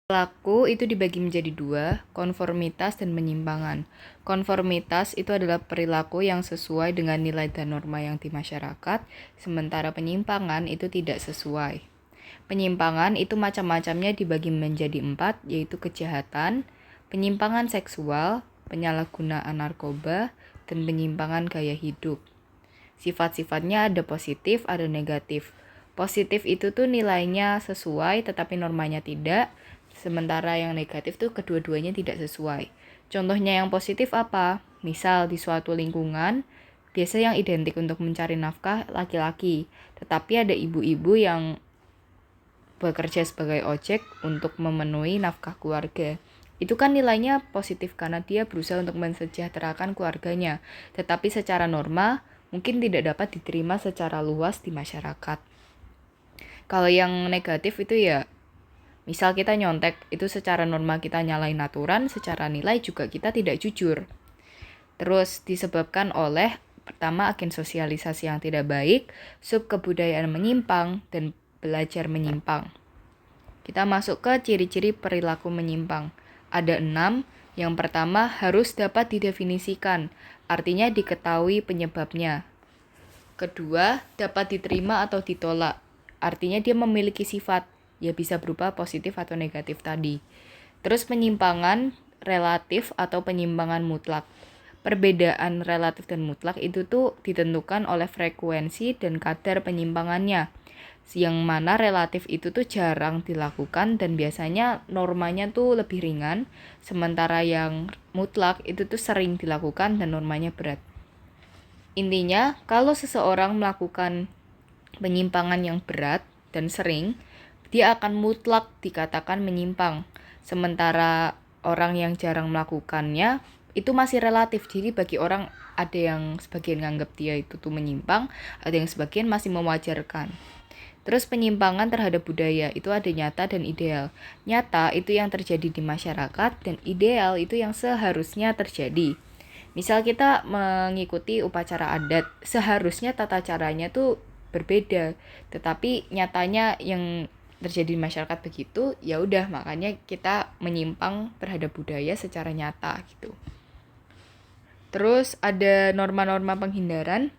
Perilaku itu dibagi menjadi dua, konformitas dan penyimpangan. Konformitas itu adalah perilaku yang sesuai dengan nilai dan norma yang di masyarakat, sementara penyimpangan itu tidak sesuai. Penyimpangan itu macam-macamnya dibagi menjadi 4, yaitu kejahatan, penyimpangan seksual, penyalahgunaan narkoba, dan penyimpangan gaya hidup. Sifat-sifatnya ada positif, ada negatif. Positif itu tuh nilainya sesuai tetapi normanya tidak, sementara yang negatif tuh kedua-duanya tidak sesuai. Contohnya yang positif apa? Misal di suatu lingkungan, biasa yang identik untuk mencari nafkah laki-laki, tetapi ada ibu-ibu yang bekerja sebagai ojek untuk memenuhi nafkah keluarga. Itu kan nilainya positif karena dia berusaha untuk mensejahterakan keluarganya, tetapi secara norma mungkin tidak dapat diterima secara luas di masyarakat. Kalau yang negatif itu ya, misal kita nyontek, itu secara norma kita nyalain aturan, secara nilai juga kita tidak jujur. Terus disebabkan oleh pertama agen sosialisasi yang tidak baik, subkebudayaan menyimpang, dan belajar menyimpang. Kita masuk ke ciri-ciri perilaku menyimpang. Ada 6. Yang pertama harus dapat didefinisikan, artinya diketahui penyebabnya. Kedua, dapat diterima atau ditolak, artinya dia memiliki sifat, ya bisa berupa positif atau negatif tadi. Terus penyimpangan relatif atau penyimpangan mutlak. Perbedaan relatif dan mutlak itu tuh ditentukan oleh frekuensi dan kadar penyimpangannya. Yang mana relatif itu tuh jarang dilakukan dan biasanya normanya tuh lebih ringan, sementara yang mutlak itu tuh sering dilakukan dan normanya berat. Intinya, kalau seseorang melakukan penyimpangan yang berat dan sering, dia akan mutlak dikatakan menyimpang. Sementara orang yang jarang melakukannya, itu masih relatif. Jadi bagi orang ada yang sebagian nganggap dia itu tuh menyimpang, ada yang sebagian masih mewajarkan. Terus penyimpangan terhadap budaya, itu ada nyata dan ideal. Nyata itu yang terjadi di masyarakat dan ideal itu yang seharusnya terjadi. Misal kita mengikuti upacara adat, seharusnya tata caranya tuh berbeda, tetapi nyatanya yang terjadi di masyarakat begitu, ya udah makanya kita menyimpang terhadap budaya secara nyata gitu. Terus ada norma-norma penghindaran.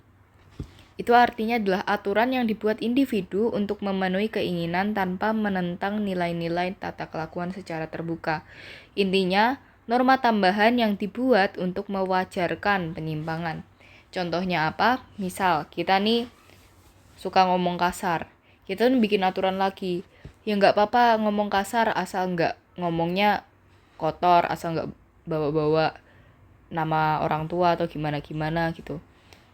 Itu artinya adalah aturan yang dibuat individu untuk memenuhi keinginan tanpa menentang nilai-nilai tata kelakuan secara terbuka. Intinya, norma tambahan yang dibuat untuk mewajarkan penyimpangan. Contohnya apa? Misal, kita nih suka ngomong kasar. Kita tuh bikin aturan lagi. Ya nggak apa-apa ngomong kasar asal nggak ngomongnya kotor, asal nggak bawa-bawa nama orang tua atau gimana-gimana gitu.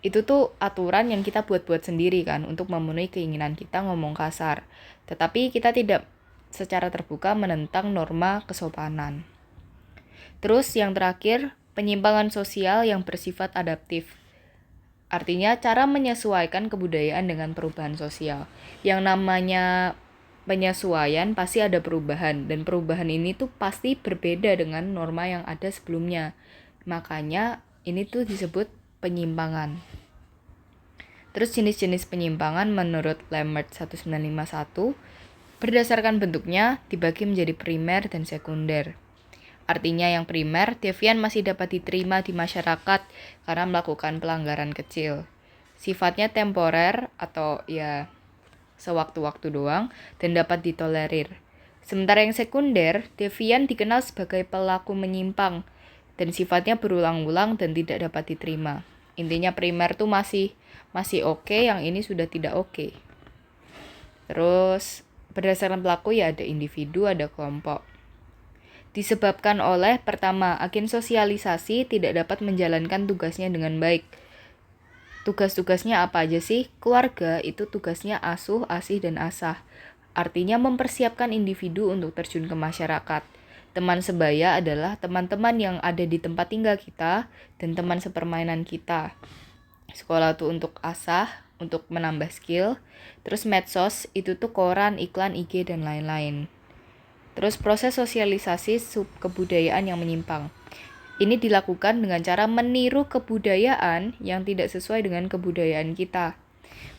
Itu tuh aturan yang kita buat-buat sendiri kan untuk memenuhi keinginan kita ngomong kasar. Tetapi kita tidak secara terbuka menentang norma kesopanan. Terus yang terakhir, penyimpangan sosial yang bersifat adaptif. Artinya cara menyesuaikan kebudayaan dengan perubahan sosial. Yang namanya penyesuaian pasti ada perubahan dan perubahan ini tuh pasti berbeda dengan norma yang ada sebelumnya. Makanya ini tuh disebut penyimpangan. Terus jenis-jenis penyimpangan menurut Lambert 1951 berdasarkan bentuknya dibagi menjadi primer dan sekunder. Artinya yang primer, devian masih dapat diterima di masyarakat karena melakukan pelanggaran kecil. Sifatnya temporer atau ya sewaktu-waktu doang dan dapat ditolerir. Sementara yang sekunder, devian dikenal sebagai pelaku menyimpang dan sifatnya berulang-ulang dan tidak dapat diterima. Intinya primer tuh masih oke, yang ini sudah tidak oke. Terus berdasarkan pelaku ya ada individu, ada kelompok. Disebabkan oleh pertama, agen sosialisasi tidak dapat menjalankan tugasnya dengan baik. Tugas-tugasnya apa aja sih? Keluarga itu tugasnya asuh, asih, dan asah. Artinya mempersiapkan individu untuk terjun ke masyarakat. Teman sebaya adalah teman-teman yang ada di tempat tinggal kita dan teman sepermainan kita. Sekolah tuh untuk asah, untuk menambah skill. Terus medsos itu tuh koran, iklan, IG, dan lain-lain. Terus proses sosialisasi subkebudayaan yang menyimpang. Ini dilakukan dengan cara meniru kebudayaan yang tidak sesuai dengan kebudayaan kita.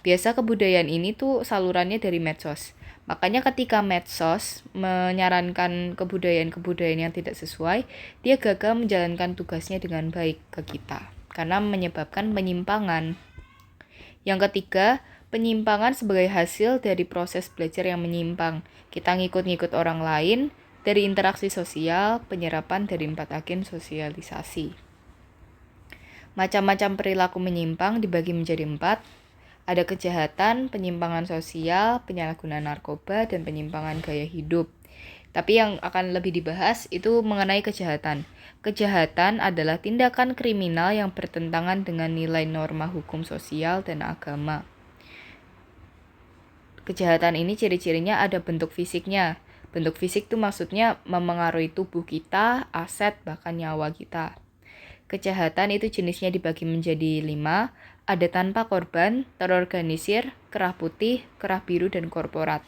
Biasa kebudayaan ini tuh salurannya dari medsos. Makanya ketika medsos menyarankan kebudayaan-kebudayaan yang tidak sesuai, dia gagal menjalankan tugasnya dengan baik ke kita karena menyebabkan penyimpangan. Yang ketiga, penyimpangan sebagai hasil dari proses belajar yang menyimpang. Kita ngikut-ngikut orang lain dari interaksi sosial, penyerapan dari 4 agen sosialisasi. Macam-macam perilaku menyimpang dibagi menjadi 4. Ada kejahatan, penyimpangan sosial, penyalahgunaan narkoba, dan penyimpangan gaya hidup. Tapi yang akan lebih dibahas itu mengenai kejahatan. Kejahatan adalah tindakan kriminal yang bertentangan dengan nilai norma hukum sosial dan agama. Kejahatan ini ciri-cirinya ada bentuk fisiknya. Bentuk fisik itu maksudnya memengaruhi tubuh kita, aset, bahkan nyawa kita. Kejahatan itu jenisnya dibagi menjadi 5. Ada tanpa korban, terorganisir, kerah putih, kerah biru, dan korporat.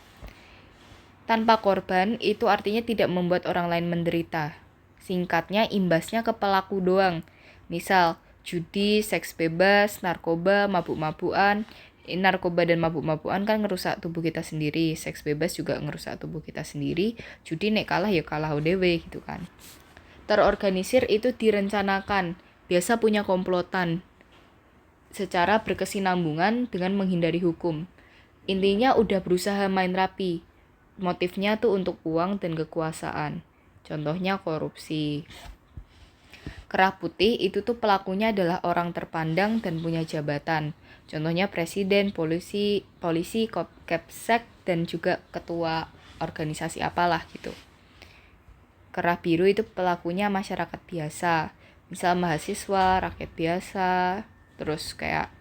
Tanpa korban itu artinya tidak membuat orang lain menderita. Singkatnya, imbasnya ke pelaku doang. Misal, judi, seks bebas, narkoba, mabuk-mabukan. Narkoba dan mabuk-mabukan kan ngerusak tubuh kita sendiri. Seks bebas juga ngerusak tubuh kita sendiri. Judi nek kalah ya kalah ODW gitu kan. Terorganisir itu direncanakan, biasa punya komplotan secara berkesinambungan dengan menghindari hukum. Intinya udah berusaha main rapi. Motifnya tuh untuk uang dan kekuasaan. Contohnya korupsi. Kerah putih itu tuh pelakunya adalah orang terpandang dan punya jabatan. Contohnya presiden, polisi, Kapsek, dan juga ketua organisasi apalah gitu. Kerah biru itu pelakunya masyarakat biasa. Misal mahasiswa, rakyat biasa, terus kayak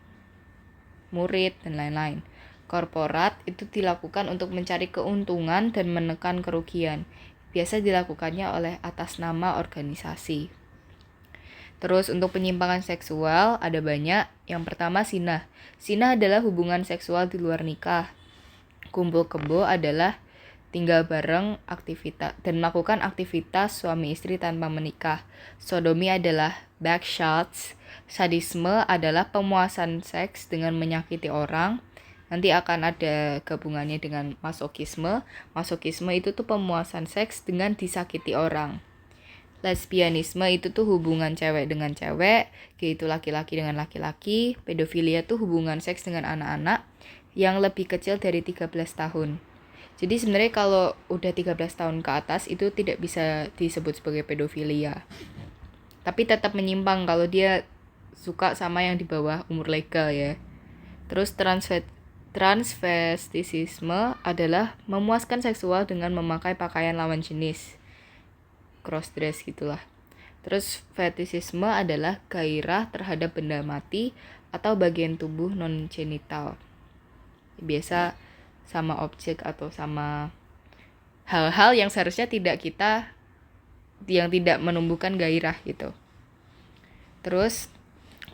murid, dan lain-lain. Korporat itu dilakukan untuk mencari keuntungan dan menekan kerugian. Biasa dilakukannya oleh atas nama organisasi. Terus untuk penyimpangan seksual ada banyak. Yang pertama zina. Zina adalah hubungan seksual di luar nikah. Kumpul kebo adalah tinggal bareng aktivitas dan melakukan aktivitas suami istri tanpa menikah. Sodomi adalah backshots. Sadisme adalah pemuasan seks dengan menyakiti orang. Nanti akan ada gabungannya dengan masokisme. Masokisme itu tuh pemuasan seks dengan disakiti orang. Lesbianisme itu tuh hubungan cewek dengan cewek, gay itu laki-laki dengan laki-laki, pedofilia tuh hubungan seks dengan anak-anak yang lebih kecil dari 13 tahun. Jadi sebenarnya kalau udah 13 tahun ke atas itu tidak bisa disebut sebagai pedofilia. Tapi tetap menyimpang kalau dia suka sama yang di bawah umur legal ya. Terus transvestisisme adalah memuaskan seksual dengan memakai pakaian lawan jenis. Cross dress gitulah. Terus fetishisme adalah gairah terhadap benda mati atau bagian tubuh non genital. Biasa sama objek atau sama hal-hal yang seharusnya yang tidak menumbuhkan gairah gitu. Terus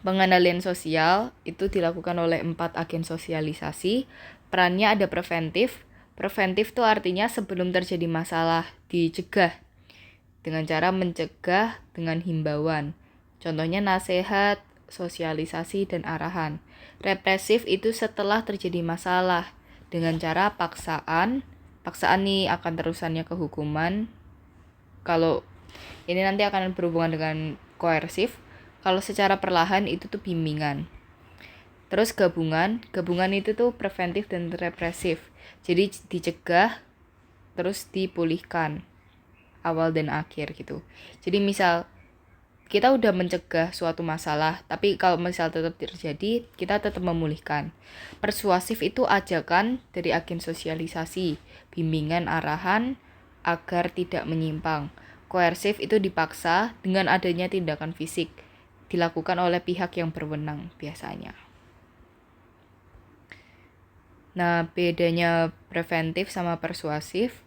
pengendalian sosial itu dilakukan oleh 4 agen sosialisasi. Perannya ada preventif. Preventif itu artinya sebelum terjadi masalah dicegah dengan cara mencegah dengan himbauan. Contohnya nasihat, sosialisasi, dan arahan. Represif itu setelah terjadi masalah dengan cara paksaan. Paksaan nih akan terusannya ke hukuman. Kalau ini nanti akan berhubungan dengan koersif. Kalau secara perlahan itu tuh bimbingan. Terus gabungan itu tuh preventif dan represif. Jadi dicegah terus dipulihkan. Awal dan akhir gitu. Jadi misal kita udah mencegah suatu masalah, tapi kalau misal tetap terjadi, kita tetap memulihkan. Persuasif itu ajakan dari agen sosialisasi, bimbingan arahan agar tidak menyimpang. Koersif itu dipaksa dengan adanya tindakan fisik, dilakukan oleh pihak yang berwenang biasanya. Nah, bedanya preventif sama persuasif.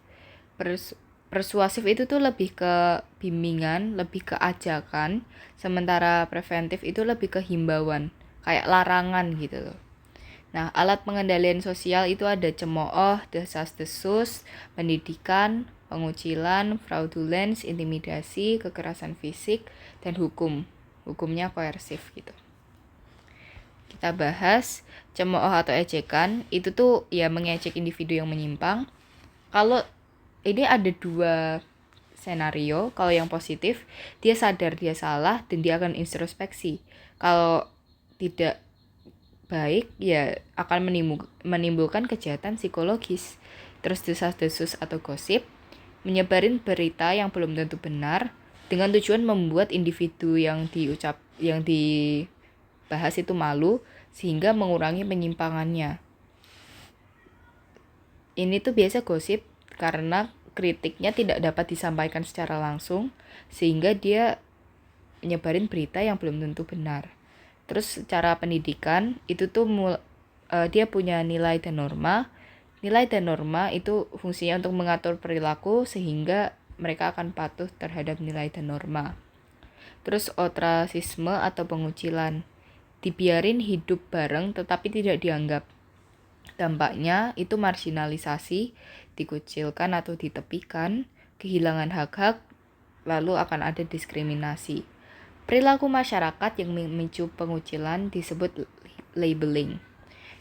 Persuasif itu tuh lebih ke bimbingan, lebih ke ajakan, sementara preventif itu lebih ke himbauan, kayak larangan gitu loh. Nah, alat pengendalian sosial itu ada cemooh, desas-desus, pendidikan, pengucilan, fraudulence, intimidasi, kekerasan fisik, dan hukum. Hukumnya koersif gitu. Kita bahas cemooh atau ejekan, itu tuh ya mengejek individu yang menyimpang. Kalau ini ada dua senario. Kalau yang positif, dia sadar dia salah dan dia akan introspeksi. Kalau tidak baik, ya akan menimbulkan kejahatan psikologis. Terus desas-desus atau gosip, menyebarin berita yang belum tentu benar dengan tujuan membuat individu yang dibahas itu malu sehingga mengurangi penyimpangannya. Ini tuh biasa gosip karena kritiknya tidak dapat disampaikan secara langsung sehingga dia nyebarin berita yang belum tentu benar. Terus secara pendidikan itu tuh dia punya nilai dan norma. Nilai dan norma itu fungsinya untuk mengatur perilaku sehingga mereka akan patuh terhadap nilai dan norma. Terus ostracisme atau pengucilan. Dibiarin hidup bareng tetapi tidak dianggap. Dampaknya itu marginalisasi, dikucilkan atau ditepikan, kehilangan hak-hak, lalu akan ada diskriminasi. Perilaku masyarakat yang memicu pengucilan disebut labeling.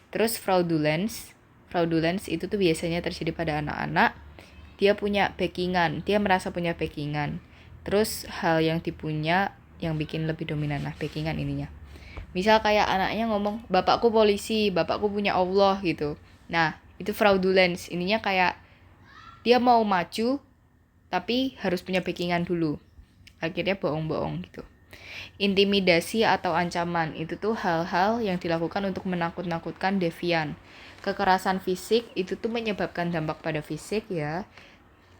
Terus fraudulence. Fraudulence itu tuh biasanya terjadi pada anak-anak. Dia punya backingan, dia merasa punya backingan. Terus hal yang dipunya yang bikin lebih dominan, nah backingan ininya. Misal kayak anaknya ngomong, bapakku polisi, bapakku punya Allah gitu. Nah, itu fraudulence. Ininya kayak dia mau maju, tapi harus punya backingan dulu. Akhirnya bohong-bohong gitu. Intimidasi atau ancaman, itu tuh hal-hal yang dilakukan untuk menakut-nakutkan devian. Kekerasan fisik, itu tuh menyebabkan dampak pada fisik ya.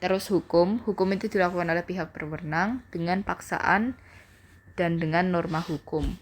Terus hukum itu dilakukan oleh pihak berwenang dengan paksaan dan dengan norma hukum.